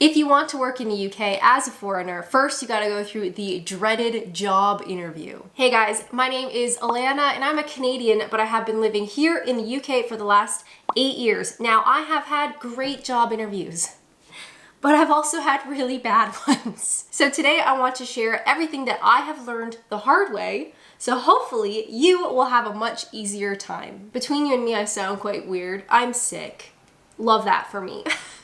If you want to work in the UK as a foreigner, first you gotta go through the dreaded job interview. Hey guys, my name is Alana and I'm a Canadian, but I have been living here in the UK for the last 8 years. Now, I have had great job interviews, but I've also had really bad ones. So today I want to share everything that I have learned the hard way, so hopefully you will have a much easier time. Between you and me, I sound quite weird. I'm sick. Love that for me.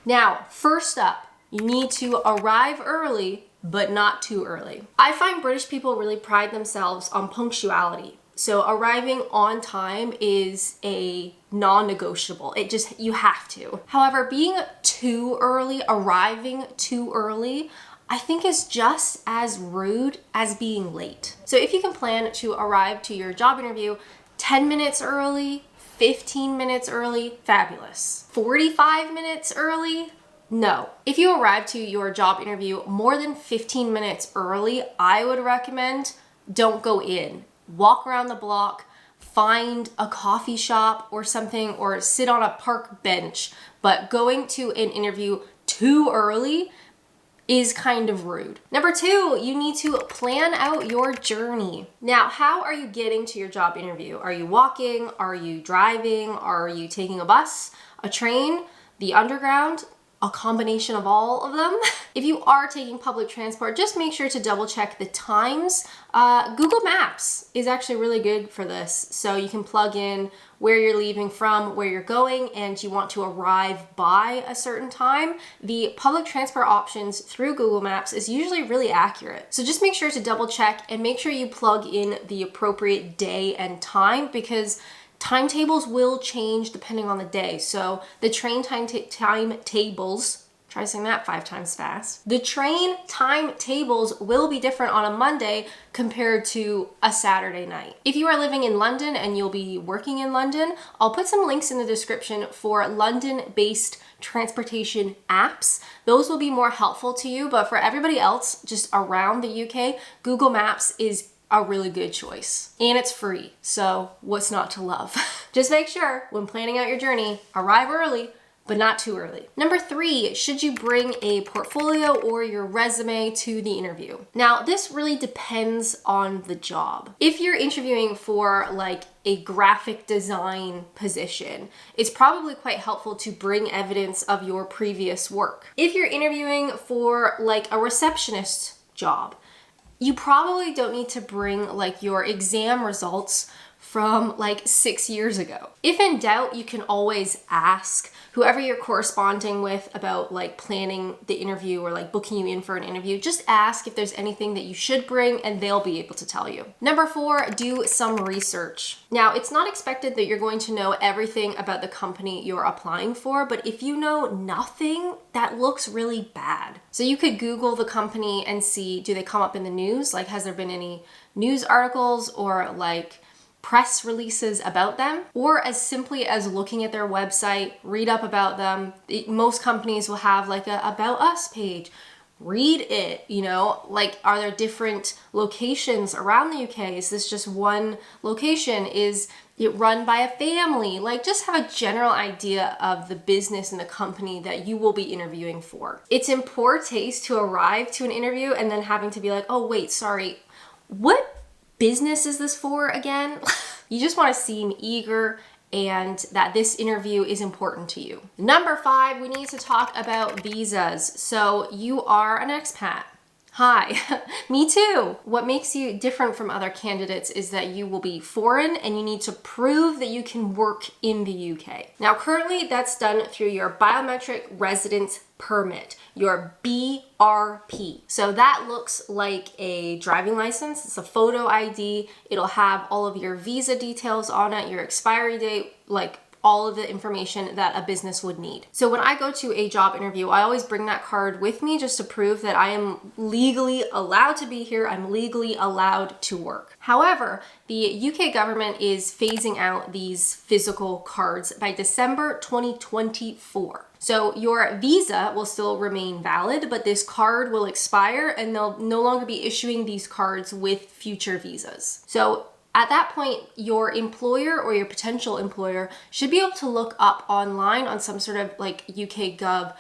Now, first up, you need to arrive early, but not too early. I find British people really pride themselves on punctuality. So arriving on time is a non-negotiable. You have to. However, being too early, arriving too early, I think is just as rude as being late. So if you can plan to arrive to your job interview 10 minutes early, 15 minutes early, fabulous. 45 minutes early, no. If you arrive to your job interview more than 15 minutes early, I would recommend don't go in. Walk around the block, find a coffee shop or something, or sit on a park bench. But going to an interview too early is kind of rude. Number two, you need to plan out your journey. Now, how are you getting to your job interview? Are you walking? Are you driving? Are you taking a bus, a train, the underground? A combination of all of them. If you are taking public transport, just make sure to double check the times. Google Maps is actually really good for this. So you can plug in where you're leaving from, where you're going, and you want to arrive by a certain time. The public transport options through Google Maps is usually really accurate. So just make sure to double check and make sure you plug in the appropriate day and time, because timetables will change depending on the day. So the train timetables, try saying that 5 times fast. The train timetables will be different on a Monday compared to a Saturday night. If you are living in London and you'll be working in London, I'll put some links in the description for London-based transportation apps. Those will be more helpful to you, but for everybody else just around the UK, Google Maps is a really good choice. And it's free, so what's not to love? Just make sure when planning out your journey, arrive early, but not too early. Number 3, should you bring a portfolio or your resume to the interview? Now, this really depends on the job. If you're interviewing for like a graphic design position, it's probably quite helpful to bring evidence of your previous work. If you're interviewing for like a receptionist job, you probably don't need to bring like your exam results from like 6 years ago. If in doubt, you can always ask whoever you're corresponding with about like planning the interview or like booking you in for an interview. Just ask if there's anything that you should bring and they'll be able to tell you. Number 4, do some research. Now, it's not expected that you're going to know everything about the company you're applying for, but if you know nothing, that looks really bad. So you could Google the company and see, do they come up in the news? Like, has there been any news articles or like press releases about them? Or as simply as looking at their website, read up about them. Most companies will have like a About Us page. Read it, like, are there different locations around the UK? Is this just one location? Is it run by a family? Like, just have a general idea of the business and the company that you will be interviewing for. It's in poor taste to arrive to an interview and then having to be like, oh wait, sorry, what business is this for again? You just want to seem eager and that this interview is important to you. Number 5, we need to talk about visas. So you are an expat. Hi, me too. What makes you different from other candidates is that you will be foreign and you need to prove that you can work in the UK. Now, currently that's done through your biometric residence permit, your BRP. So that looks like a driving license. It's a photo ID. It'll have all of your visa details on it, your expiry date, like all of the information that a business would need. So when I go to a job interview, I always bring that card with me just to prove that I am legally allowed to be here. I'm legally allowed to work. However, the UK government is phasing out these physical cards by December 2024. So your visa will still remain valid, but this card will expire and they'll no longer be issuing these cards with future visas. So at that point, your employer or your potential employer should be able to look up online on some sort of like UK Gov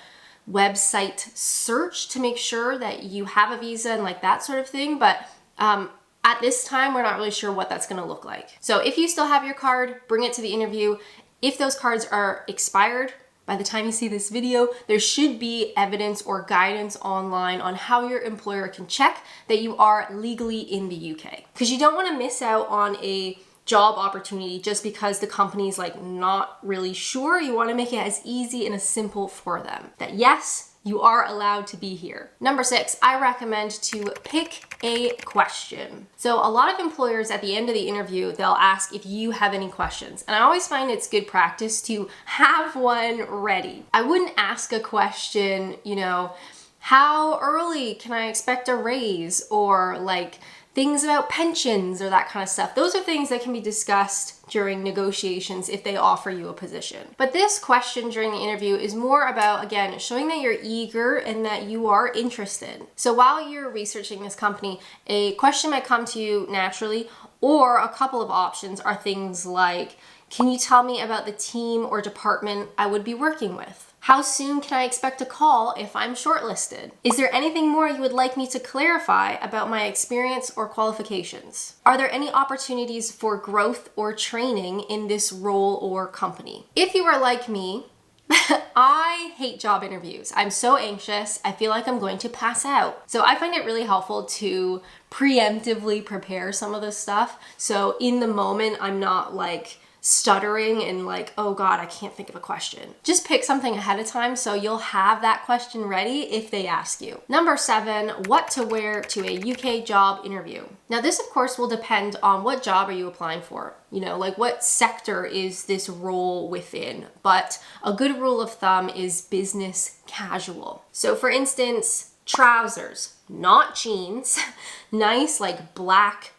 website search to make sure that you have a visa and like that sort of thing. But at this time, we're not really sure what that's going to look like. So if you still have your card, bring it to the interview. If those cards are expired, by the time you see this video, there should be evidence or guidance online on how your employer can check that you are legally in the UK. Because you don't want to miss out on a job opportunity just because the company's like not really sure. You want to make it as easy and as simple for them that yes, you are allowed to be here. Number 6, I recommend to pick a question. So a lot of employers at the end of the interview, they'll ask if you have any questions. And I always find it's good practice to have one ready. I wouldn't ask a question, you know, how early can I expect a raise, or like things about pensions or that kind of stuff. Those are things that can be discussed during negotiations if they offer you a position. But this question during the interview is more about, again, showing that you're eager and that you are interested. So while you're researching this company, a question might come to you naturally, or a couple of options are things like, can you tell me about the team or department I would be working with? How soon can I expect a call if I'm shortlisted? Is there anything more you would like me to clarify about my experience or qualifications? Are there any opportunities for growth or training in this role or company? If you are like me, I hate job interviews. I'm so anxious. I feel like I'm going to pass out. So I find it really helpful to preemptively prepare some of this stuff. So in the moment, I'm not like stuttering and like, oh God, I can't think of a question. Just pick something ahead of time so you'll have that question ready if they ask you. Number 7, what to wear to a UK job interview. Now this of course will depend on what job are you applying for. You know, like what sector is this role within? But a good rule of thumb is business casual. So for instance, trousers, not jeans, nice like black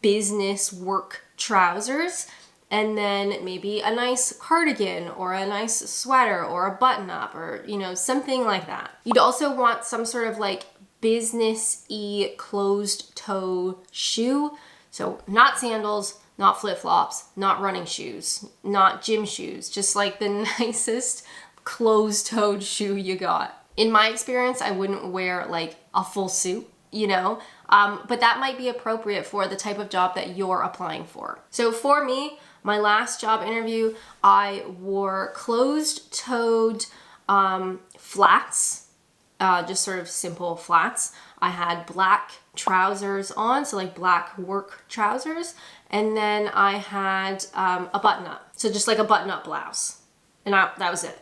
business work trousers, and then maybe a nice cardigan or a nice sweater or a button up or, you know, something like that. You'd also want some sort of like business-y closed toe shoe. So not sandals, not flip-flops, not running shoes, not gym shoes, just like the nicest closed-toed shoe you got. In my experience, I wouldn't wear like a full suit, you know, but that might be appropriate for the type of job that you're applying for. So for me, my last job interview, I wore closed-toed flats, just sort of simple flats. I had black trousers on, so like black work trousers, and then I had a button-up, so just like a button-up blouse, and that was it.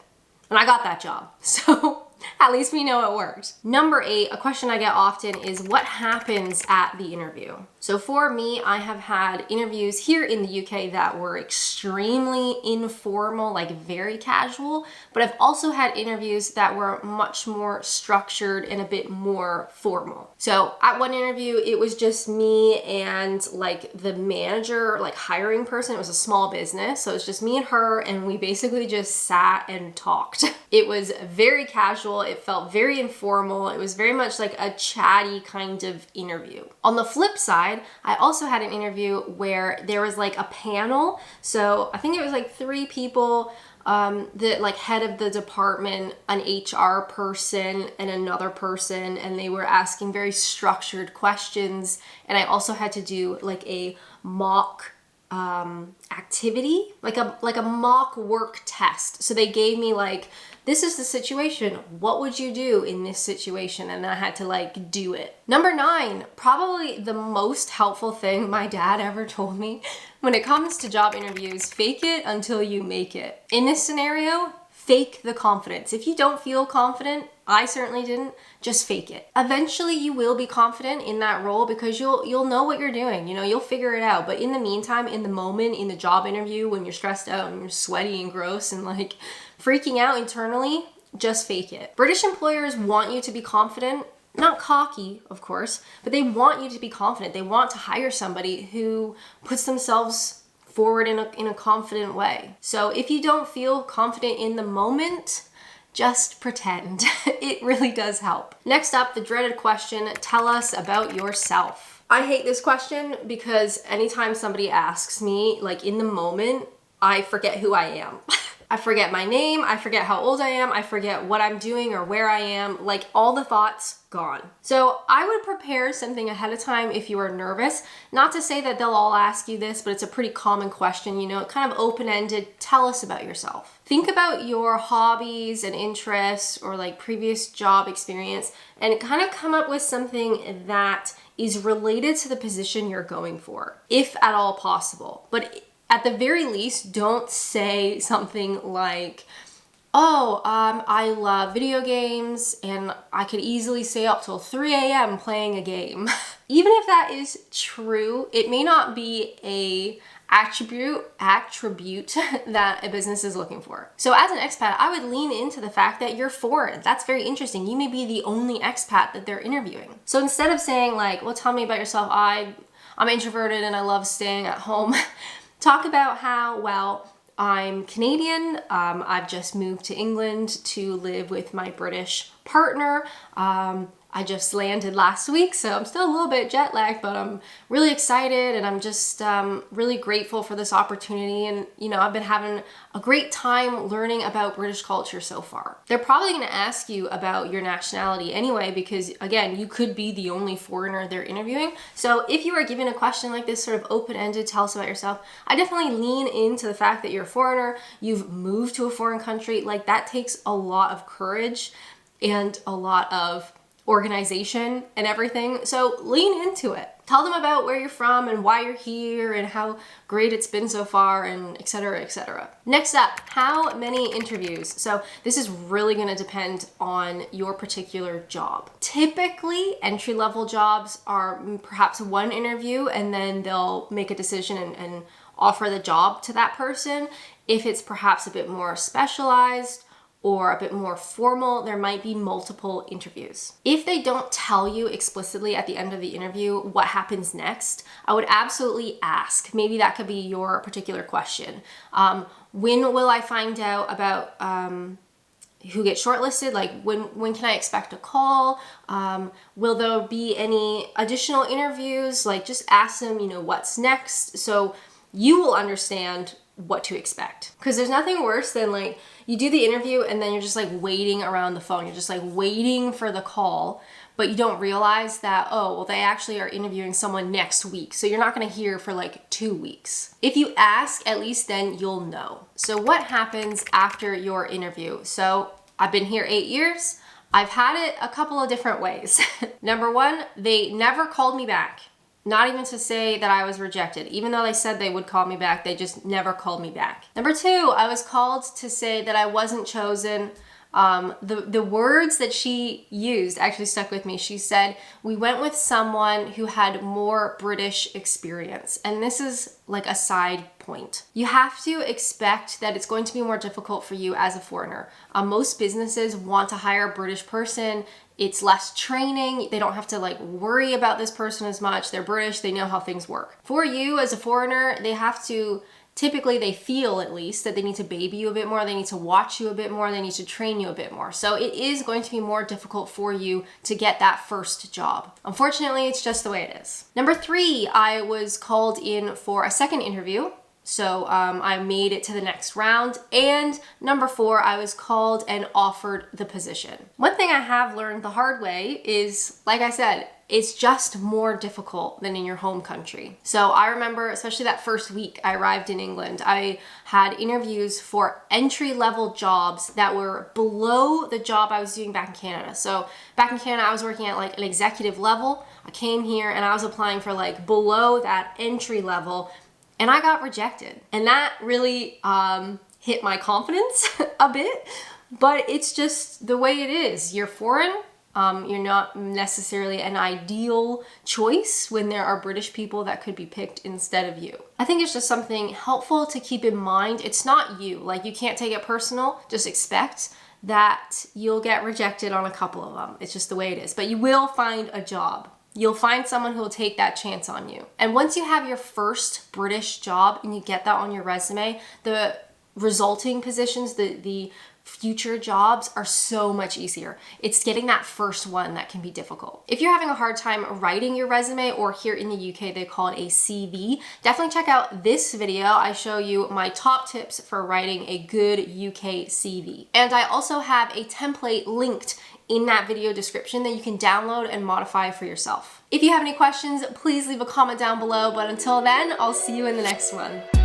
And I got that job, so at least we know it worked. Number 8, a question I get often is what happens at the interview? So for me, I have had interviews here in the UK that were extremely informal, like very casual, but I've also had interviews that were much more structured and a bit more formal. So at one interview, it was just me and like the manager, like hiring person. It was a small business, so it was just me and her, and we basically just sat and talked. It was very casual. It felt very informal. It was very much like a chatty kind of interview. On the flip side, I also had an interview where there was like a panel. So I think it was like 3 people, the like head of the department, an HR person, and another person, and they were asking very structured questions. And I also had to do like a mock activity, like a mock work test. So they gave me like, this is the situation. What would you do in this situation? And I had to like do it. Number 9, probably the most helpful thing my dad ever told me when it comes to job interviews, fake it until you make it. In this scenario, fake the confidence. If you don't feel confident, I certainly didn't, just fake it. Eventually you will be confident in that role because you'll know what you're doing, you know, you'll figure it out. But in the meantime, in the moment, in the job interview, when you're stressed out and you're sweaty and gross and like freaking out internally, just fake it. British employers want you to be confident, not cocky, of course, but they want you to be confident. They want to hire somebody who puts themselves forward in a confident way. So if you don't feel confident in the moment, just pretend. It really does help. Next up, the dreaded question, tell us about yourself. I hate this question because anytime somebody asks me, like in the moment, I forget who I am. I forget my name, I forget how old I am, I forget what I'm doing or where I am, like all the thoughts gone. So I would prepare something ahead of time if you are nervous. Not to say that they'll all ask you this, but it's a pretty common question, you know, kind of open-ended. Tell us about yourself. Think about your hobbies and interests or like previous job experience and kind of come up with something that is related to the position you're going for, if at all possible. But at the very least, don't say something like, oh, I love video games and I could easily stay up till 3 a.m. playing a game. Even if that is true, it may not be a attribute that a business is looking for. So as an expat, I would lean into the fact that you're foreign. That's very interesting. You may be the only expat that they're interviewing. So instead of saying like, well, tell me about yourself, I'm introverted and I love staying at home. Talk about how, well, I'm Canadian. I've just moved to England to live with my British partner. I just landed last week, so I'm still a little bit jet lagged, but I'm really excited and I'm just really grateful for this opportunity. And, you know, I've been having a great time learning about British culture so far. They're probably going to ask you about your nationality anyway, because again, you could be the only foreigner they're interviewing. So if you are given a question like this, sort of open-ended, tell us about yourself, I definitely lean into the fact that you're a foreigner, you've moved to a foreign country. Like that takes a lot of courage and a lot of organization and everything. So lean into it. Tell them about where you're from and why you're here and how great it's been so far and et cetera, et cetera. Next up, how many interviews? So this is really going to depend on your particular job. Typically, entry-level jobs are perhaps one interview and then they'll make a decision and offer the job to that person. If it's perhaps a bit more specialized or a bit more formal, there might be multiple interviews. If they don't tell you explicitly at the end of the interview what happens next, I would absolutely ask. Maybe that could be your particular question. When will I find out about who gets shortlisted? Like when can I expect a call? Will there be any additional interviews? Like just ask them, you know, what's next, so you will understand what to expect. Because there's nothing worse than like you do the interview and then you're just like waiting around the phone. You're just like waiting for the call, but you don't realize that, oh, well, they actually are interviewing someone next week. So you're not going to hear for like 2 weeks. If you ask, at least then you'll know. So what happens after your interview? So I've been here 8 years. I've had it a couple of different ways. Number one, they never called me back. Not even to say that I was rejected. Even though they said they would call me back, they just never called me back. Number two, I was called to say that I wasn't chosen. The words that she used actually stuck with me. She said, we went with someone who had more British experience. And this is like a side point. You have to expect that it's going to be more difficult for you as a foreigner. Most businesses want to hire a British person. It's less training. They don't have to like worry about this person as much. They're British. They know how things work. For you as a foreigner, they have to, typically they feel at least that they need to baby you a bit more. They need to watch you a bit more. They need to train you a bit more. So it is going to be more difficult for you to get that first job. Unfortunately, it's just the way it is. Number three, I was called in for a second interview. So I made it to the next round. And number four, I was called and offered the position. One thing I have learned the hard way is, like I said, it's just more difficult than in your home country. So I remember, especially that first week I arrived in England, I had interviews for entry-level jobs that were below the job I was doing back in Canada. So back in Canada, I was working at like an executive level. I came here and I was applying for like below that entry level, and I got rejected. And that really hit my confidence a bit, but it's just the way it is. You're foreign. You're not necessarily an ideal choice when there are British people that could be picked instead of you. I think it's just something helpful to keep in mind. It's not you. Like, you can't take it personal. Just expect that you'll get rejected on a couple of them. It's just the way it is. But you will find a job. You'll find someone who will take that chance on you. And once you have your first British job and you get that on your resume, the resulting positions, the future jobs are so much easier. It's getting that first one that can be difficult. If you're having a hard time writing your resume, or here in the UK they call it a CV, definitely check out this video. I show you my top tips for writing a good UK CV. And I also have a template linked in that video description that you can download and modify for yourself. If you have any questions, please leave a comment down below, but until then, I'll see you in the next one.